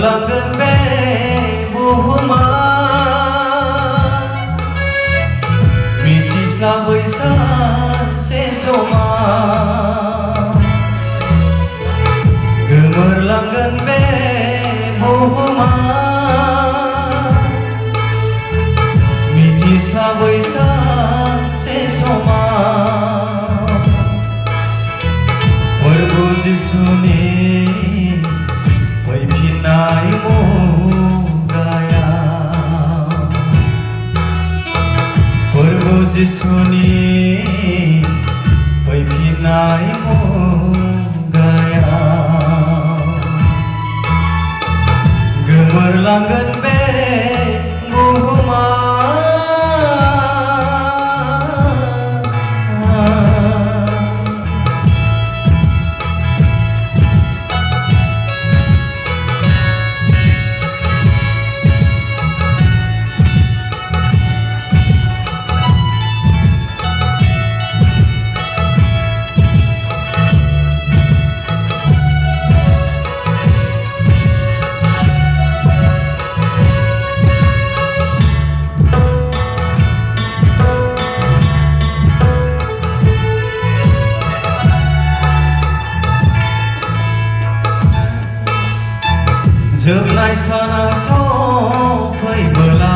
गोमोरलांगोन बे बुहुमा मिथिस्लाबै सानसे समाव गोमोरलांगोन बे बुहुमा मिथिस्लाबै सानसे समाव प्रभु जिसुनि फैफिननाय मुगायाव प्रभु जिसुनि फैफिननाय मुगायाव गोमोरलांगोन बे बुहुमा जोबनाय साना सफैबोला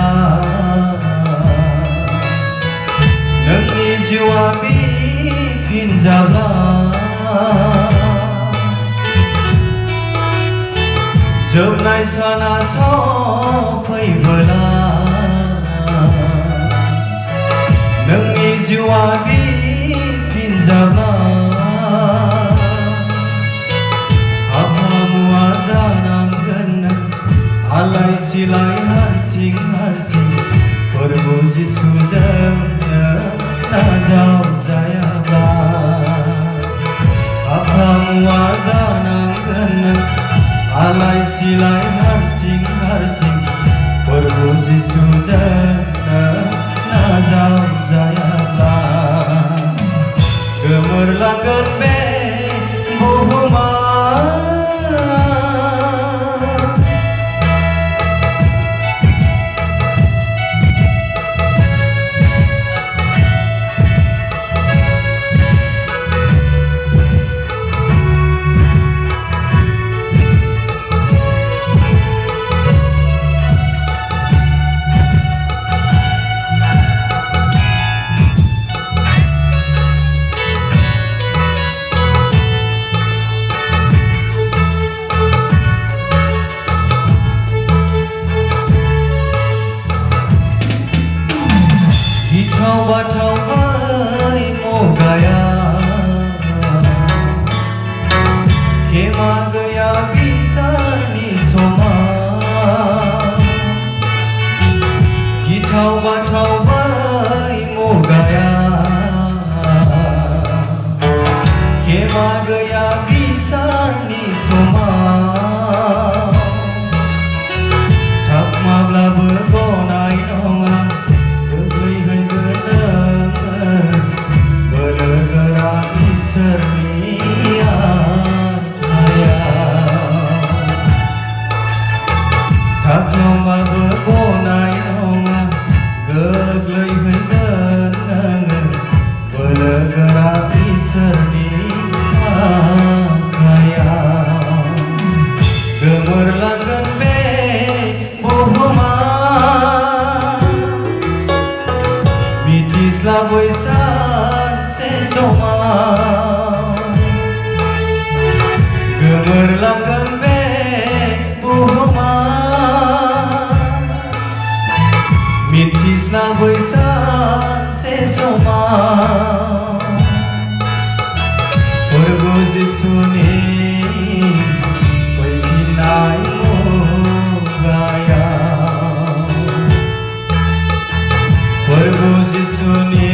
नोंनि जिउआ बिफिनजाब्ला जोबनाय साना सफैबोला नोंनि जिउआ बिफिनजाब्ला आबहावा जानांगोन आलाय सिलाय हारसिं हारसिं प्रभु जिसुजों नाजावजायाब्ला आबहावा जानांगोन आलाय सिलाय हारसिं हारसिं प्रभु जिसुजों नाजावजायाब्ला गोमोरलांगोन बे बुहुमा बाथावबाय मुगाया खेमा गैया बिसारनि समाव गिथाव बाथावबाय मुगाया खेमा गैया बिसारनि समाव थाब माब्लाबो गनाय नङा बोलोगोरा इसोरनि आखायाव थाख्लावबाबो गनाय नङा गोग्लैहैगोन नोङो बोलोगोरा इसोरनि आखायाव गोमोरलांगोन बे बुहुमा मिथिस्लाबै सानसे समाव गोमोरलांगोन बे बुहुमा मिथिस्लाबै सानसे समाव प्रभु जिसुनि फैफिननाय मुगायाव प्रभु जिसुनि